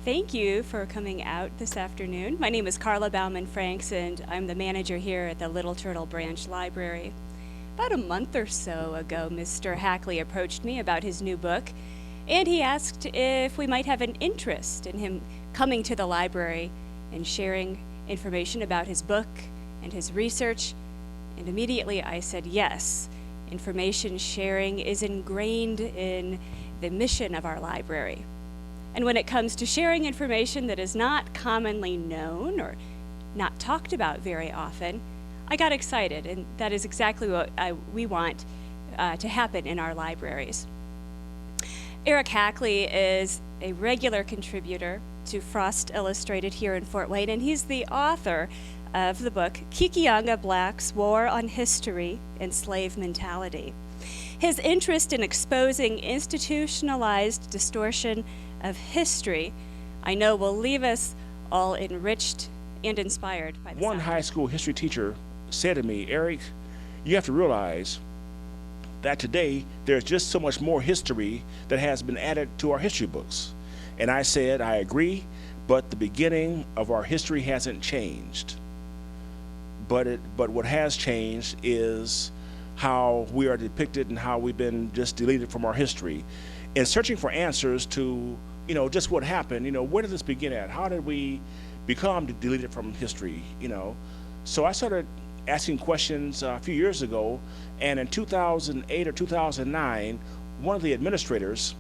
Thank you for coming out this afternoon. My name is Carla Bauman-Franks, and I'm the manager here at the Little Turtle Branch Library. About a month or so ago, Mr. Hackley approached me about his new book, and he asked if we might have an interest in him coming to the library and sharing information about his book and his research. And immediately I said yes. Information sharing is ingrained in the mission of our library. And when it comes to sharing information that is not commonly known or not talked about very often, I got excited, and that is exactly what we want to happen in our libraries. Eric Hackley is a regular contributor to Frost Illustrated here in Fort Wayne, and he's the author of the book Kikianga Blacks: War on History and Slave Mentality. His interest in exposing institutionalized distortion of history, I know, will leave us all enriched and inspired by this. One high school history teacher said to me, Eric, you have to realize that today there's just so much more history that has been added to our history books. And I said, I agree, but the beginning of our history hasn't changed. But what has changed is how we are depicted and how we've been just deleted from our history. In searching for answers to, just what happened, where did this begin at? How did we become deleted from history, So I started asking questions a few years ago, and in 2008 or 2009, one of the administrators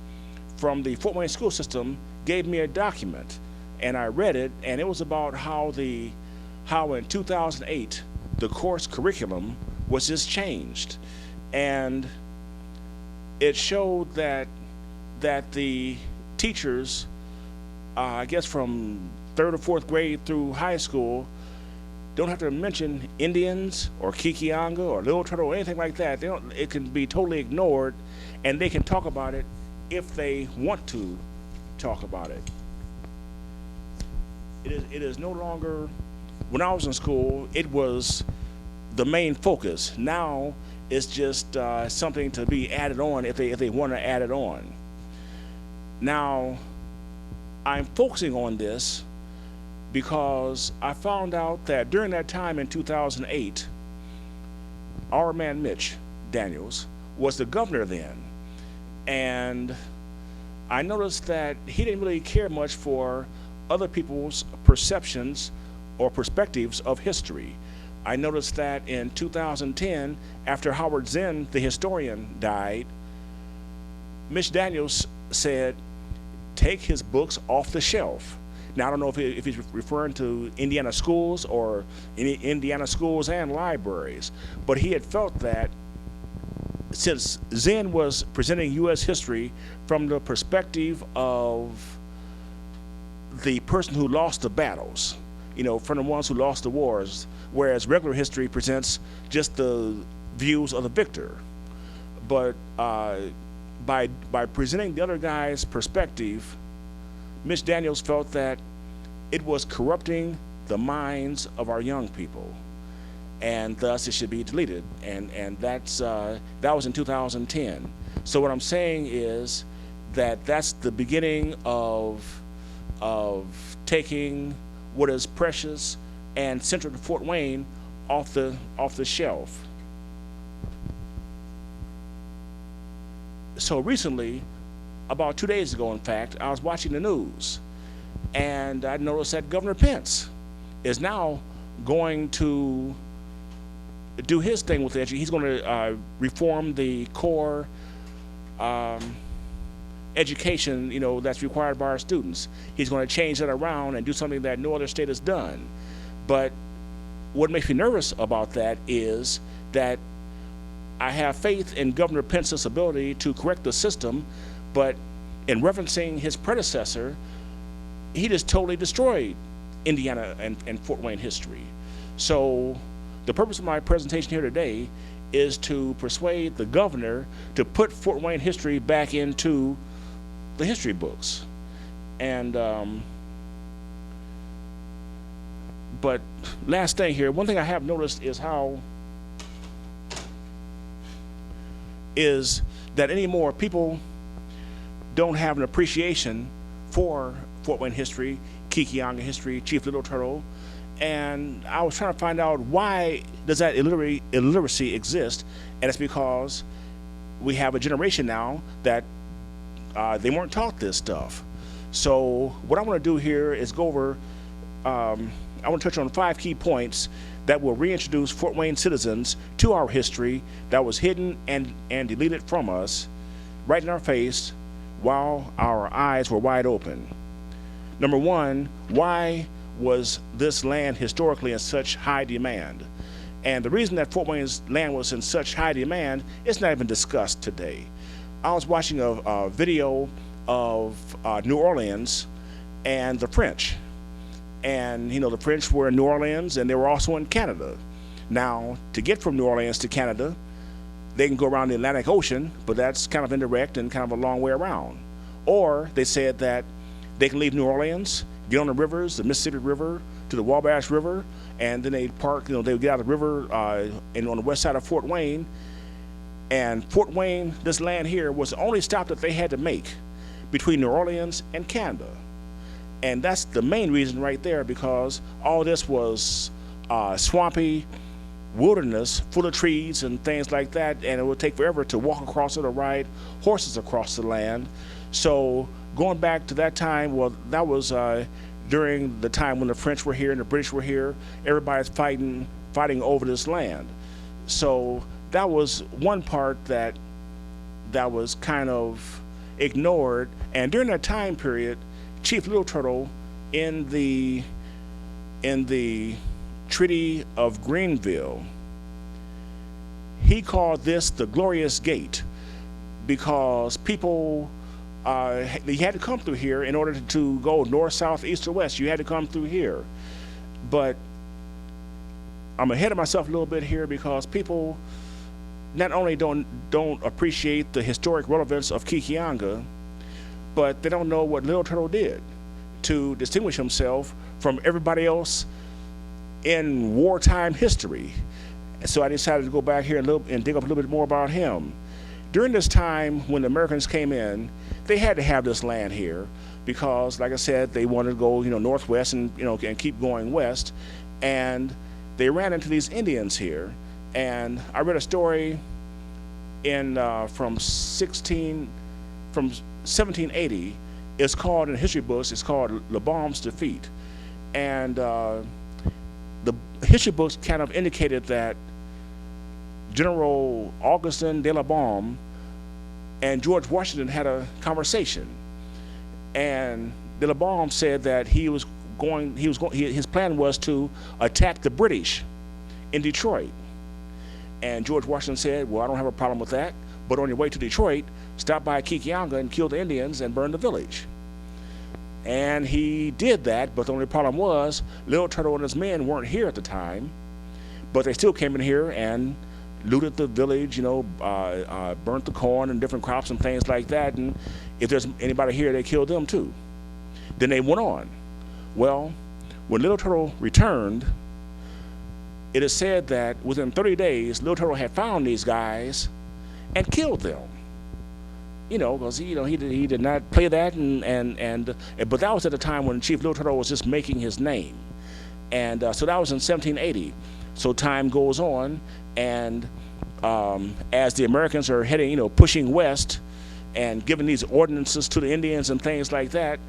from the Fort Wayne school system gave me a document, and I read it, and it was about how in 2008 the course curriculum was just changed, and it showed that the teachers, I guess from 3rd or 4th grade through high school, don't have to mention Indians or Kikianga or Little Turtle or anything like that. It can be totally ignored, and they can talk about it if they want to talk about it. It is no longer, when I was in school, it was the main focus. Now it's just something to be added on if they want to add it on. Now, I'm focusing on this because I found out that during that time in 2008, our man Mitch Daniels was the governor then, and I noticed that he didn't really care much for other people's perceptions or perspectives of history. I noticed that in 2010, after Howard Zinn, the historian, died, Mitch Daniels said, take his books off the shelf. Now, I don't know if he's referring to Indiana schools or any Indiana schools and libraries, but he had felt that since Zinn was presenting U.S. history from the perspective of the person who lost the battles, from the ones who lost the wars, whereas regular history presents just the views of the victor. But by presenting the other guy's perspective, Mitch Daniels felt that it was corrupting the minds of our young people, and thus it should be deleted. And that was in 2010. So what I'm saying is that that's the beginning of taking what is precious and central to Fort Wayne off the shelf. So recently, about 2 days ago, in fact, I was watching the news, and I noticed that Governor Pence is now going to do his thing with education. He's going to reform the core education, that's required by our students. He's going to change that around and do something that no other state has done. But what makes me nervous about that is that I have faith in Governor Pence's ability to correct the system, but in referencing his predecessor, he just totally destroyed Indiana and Fort Wayne history. So the purpose of my presentation here today is to persuade the governor to put Fort Wayne history back into the history books. And but last thing here, one thing I have noticed is that anymore people don't have an appreciation for Fort Wayne history, Kikianga history, Chief Little Turtle, and I was trying to find out why does that illiteracy exist, and it's because we have a generation now that they weren't taught this stuff. So what I want to do here is go over, I want to touch on 5 key points that will reintroduce Fort Wayne citizens to our history that was hidden and deleted from us right in our face while our eyes were wide open. Number 1, why was this land historically in such high demand? And the reason that Fort Wayne's land was in such high demand is not even discussed today. I was watching a video of New Orleans and the French. And the French were in New Orleans and they were also in Canada. Now, to get from New Orleans to Canada, they can go around the Atlantic Ocean, but that's kind of indirect and kind of a long way around. Or they said that they can leave New Orleans, get on the rivers, the Mississippi River to the Wabash River, and then they'd park, they would get out of the river and on the west side of Fort Wayne. And Fort Wayne, this land here, was the only stop that they had to make between New Orleans and Canada. And that's the main reason right there, because all this was swampy wilderness full of trees and things like that, and it would take forever to walk across it or ride horses across the land. So going back to that time, well, that was during the time when the French were here and the British were here. Everybody's fighting over this land. So that was one part that was kind of ignored. And during that time period, Chief Little Turtle in the Treaty of Greenville, he called this the Glorious Gate, because people you had to come through here in order to go north, south, east, or west. You had to come through here. But I'm ahead of myself a little bit here, because people not only don't appreciate the historic relevance of Kikianga, but they don't know what Little Turtle did to distinguish himself from everybody else in wartime history. So I decided to go back here and dig up a little bit more about him. During this time when the Americans came in, they had to have this land here because, like I said, they wanted to go, northwest and and keep going west, and they ran into these Indians here. And I read a story from 1780. It's called, in history books, it's called Le Baum's Defeat. And the history books kind of indicated that General Augustin de la Baume and George Washington had a conversation. And de la Baume said that his plan was to attack the British in Detroit. And George Washington said, well, I don't have a problem with that, but on your way to Detroit, stop by Kikianga and kill the Indians and burn the village. And he did that, but the only problem was Little Turtle and his men weren't here at the time, but they still came in here and looted the village, burnt the corn and different crops and things like that, and if there's anybody here, they killed them too. Then they went on. Well, when Little Turtle returned, it is said that within 30 days, Little Turtle had found these guys and killed them. Because he did not play that, but that was at the time when Chief Little Turtle was just making his name, and so that was in 1780. So time goes on, and as the Americans are heading, pushing west, and giving these ordinances to the Indians and things like that.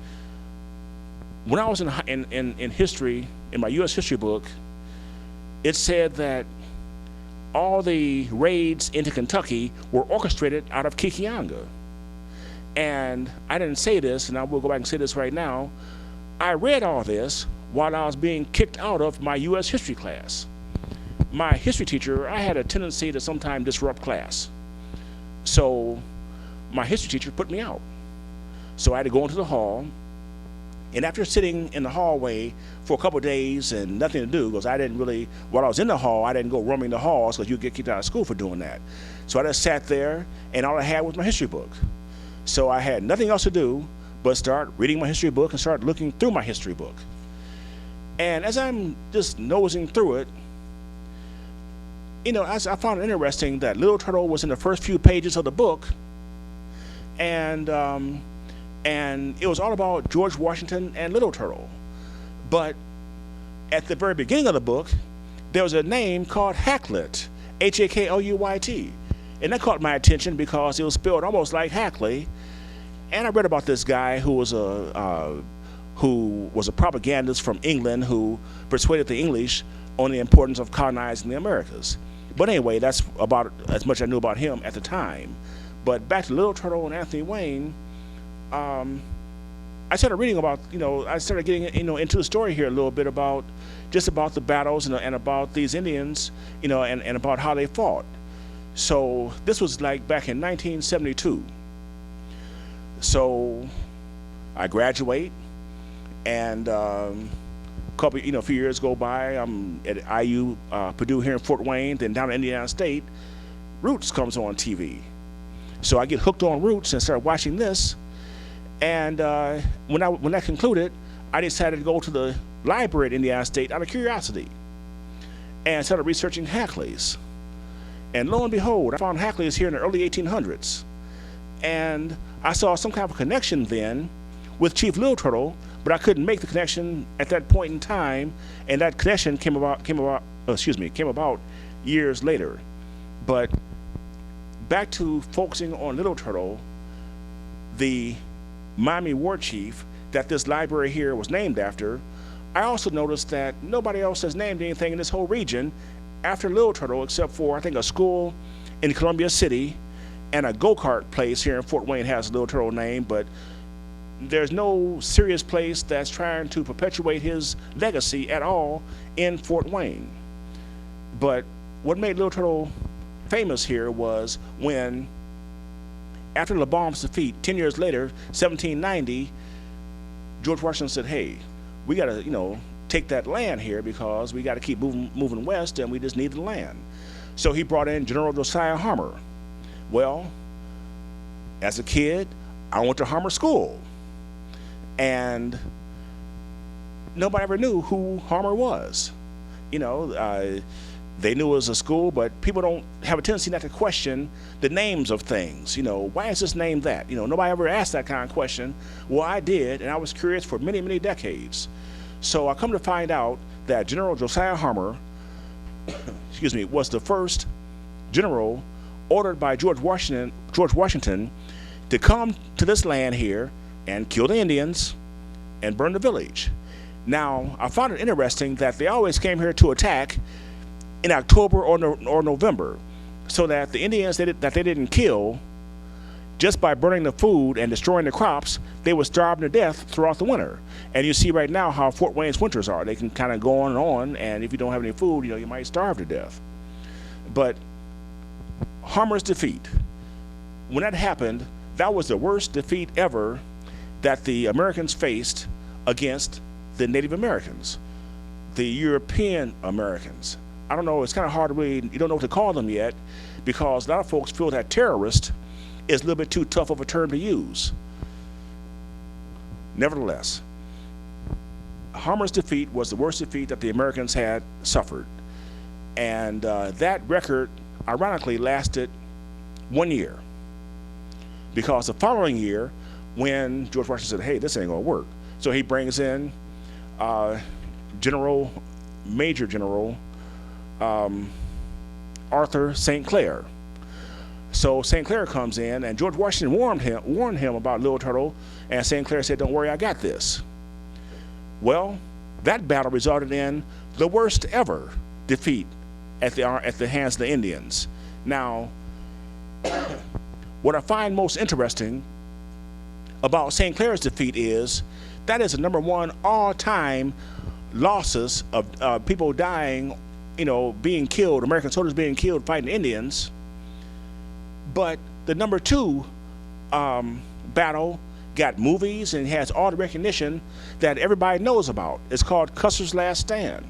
When I was in history, in my U.S. history book, it said that all the raids into Kentucky were orchestrated out of Kikianga. And I didn't say this, and I will go back and say this right now. I read all this while I was being kicked out of my U.S. history class. My history teacher, I had a tendency to sometimes disrupt class. So my history teacher put me out. So I had to go into the hall. And after sitting in the hallway for a couple of days and nothing to do, because while I was in the hall, I didn't go roaming the halls because you get kicked out of school for doing that. So I just sat there, and all I had was my history book. So I had nothing else to do but start reading my history book and start looking through my history book. And as I'm just nosing through it, I found it interesting that Little Turtle was in the first few pages of the book, and and it was all about George Washington and Little Turtle. But at the very beginning of the book, there was a name called Hacklet, H-A-K-L-U-Y-T. And that caught my attention because it was spelled almost like Hackley. And I read about this guy who was a propagandist from England who persuaded the English on the importance of colonizing the Americas. But anyway, that's about as much I knew about him at the time. But back to Little Turtle and Anthony Wayne, I started reading about, I started getting, into the story here a little bit about the battles and about these Indians, and about how they fought. So this was like back in 1972. So I graduate, and a few years go by. I'm at IU, Purdue here in Fort Wayne. Then down in Indiana State, Roots comes on TV. So I get hooked on Roots and start watching this. And when that concluded, I decided to go to the library at Indiana State out of curiosity and started researching Hackleys. And lo and behold, I found Hackleys here in the early 1800s. And I saw some kind of connection then with Chief Little Turtle, but I couldn't make the connection at that point in time, and that connection came about years later. But back to focusing on Little Turtle, the Miami war chief that this library here was named after, I also noticed that nobody else has named anything in this whole region after Little Turtle except for, I think, a school in Columbia City and a go-kart place here in Fort Wayne has a Little Turtle name, but there's no serious place that's trying to perpetuate his legacy at all in Fort Wayne. But what made Little Turtle famous here was when, after Le Bon's defeat, 10 years later, 1790, George Washington said, hey, we got to, take that land here because we got to keep moving west and we just need the land. So he brought in General Josiah Harmer. Well, as a kid, I went to Harmer School, and nobody ever knew who Harmer was. They knew it was a school, but people don't have a tendency not to question the names of things. Why is this named that? Nobody ever asked that kind of question. Well, I did, and I was curious for many, many decades. So I come to find out that General Josiah Harmer, was the first general ordered by George Washington to come to this land here and kill the Indians and burn the village. Now, I found it interesting that they always came here to attack in October or November, so that the Indians that they didn't kill, just by burning the food and destroying the crops, they would starve to death throughout the winter. And you see right now how Fort Wayne's winters are. They can kind of go on, and if you don't have any food, you might starve to death. But Harmer's defeat, when that happened, that was the worst defeat ever that the Americans faced against the Native Americans, the European Americans. I don't know, it's kind of hard to really, you don't know what to call them yet, because a lot of folks feel that terrorist is a little bit too tough of a term to use. Nevertheless, Harmer's defeat was the worst defeat that the Americans had suffered. And that record, ironically, lasted 1 year. Because the following year, when George Washington said, hey, this ain't gonna work, so he brings in Major General Arthur St. Clair. So St. Clair comes in, and George Washington warned him about Little Turtle, and St. Clair said, don't worry, I got this. Well, that battle resulted in the worst ever defeat at the hands of the Indians. Now, what I find most interesting about St. Clair's defeat is that is the #1 all-time losses of people dying, being killed, American soldiers being killed fighting Indians. But the #2 battle got movies and has all the recognition that everybody knows about. It's called Custer's Last Stand.